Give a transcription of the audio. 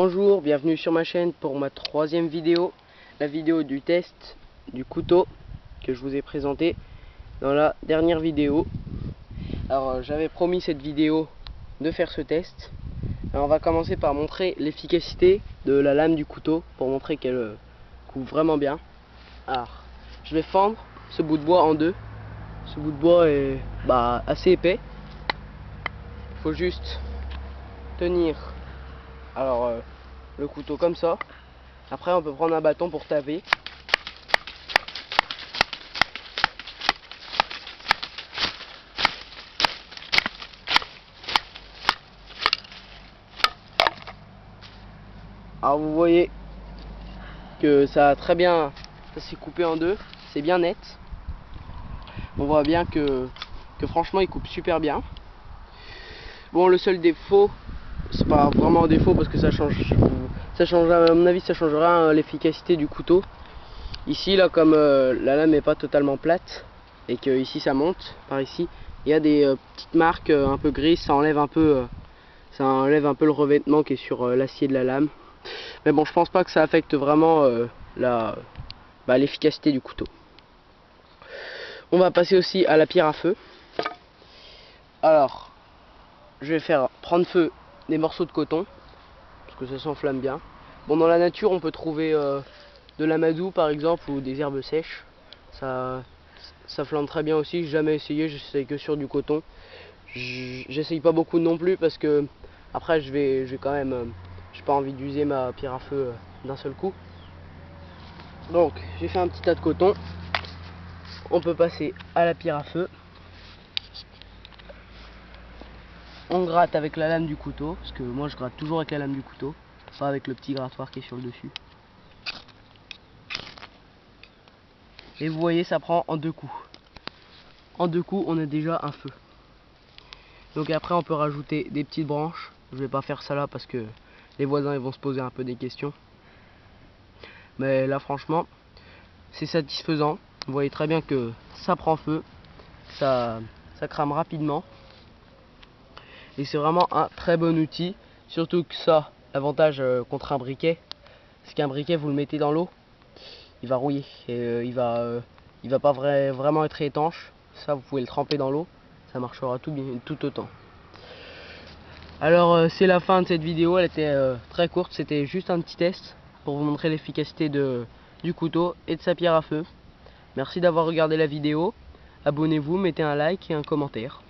Bonjour, bienvenue sur ma chaîne pour ma troisième vidéo, la vidéo du test du couteau que je vous ai présenté dans la dernière vidéo. Alors j'avais promis cette vidéo de faire ce test. Alors, on va commencer par montrer l'efficacité de la lame du couteau pour montrer qu'elle coupe vraiment bien. Alors je vais fendre ce bout de bois en deux. Ce bout de bois est assez épais. Il faut juste tenir le couteau comme ça. Après on peut prendre un bâton pour taper. Alors vous voyez que ça s'est coupé en deux, c'est bien net. On voit bien que franchement il coupe super bien. Bon, le seul défaut, c'est pas vraiment un défaut parce que ça change à mon avis, ça changera l'efficacité du couteau. Ici là, comme la lame n'est pas totalement plate et que ici ça monte par ici, il y a des petites marques un peu grises, ça enlève un peu le revêtement qui est sur l'acier de la lame. Mais bon, je pense pas que ça affecte vraiment l'efficacité du couteau. On va passer aussi à la pierre à feu. Alors, je vais faire prendre feu des morceaux de coton parce que ça s'enflamme bien. Bon, dans la nature on peut trouver de l'amadou par exemple ou des herbes sèches. Ça flambe très bien aussi. J'ai jamais essayé, j'essaye que sur du coton. J'essaye pas beaucoup non plus parce que après j'ai quand même j'ai pas envie d'user ma pierre à feu d'un seul coup. Donc j'ai fait un petit tas de coton. On peut passer à la pierre à feu. On gratte avec la lame du couteau, parce que moi je gratte toujours avec la lame du couteau, pas avec le petit grattoir qui est sur le dessus. Et vous voyez, ça prend en deux coups. En deux coups, on a déjà un feu. Donc après, on peut rajouter des petites branches. Je vais pas faire ça là parce que les voisins ils vont se poser un peu des questions. Mais là, franchement, c'est satisfaisant. Vous voyez très bien que ça prend feu, ça crame rapidement. Et c'est vraiment un très bon outil. Surtout que ça, l'avantage contre un briquet, c'est qu'un briquet, vous le mettez dans l'eau, il va rouiller et il va pas vraiment être étanche. Ça, vous pouvez le tremper dans l'eau, ça marchera tout autant. Alors c'est la fin de cette vidéo. Elle était très courte, c'était juste un petit test pour vous montrer l'efficacité du couteau et de sa pierre à feu. Merci d'avoir regardé la vidéo, abonnez-vous, mettez un like et un commentaire.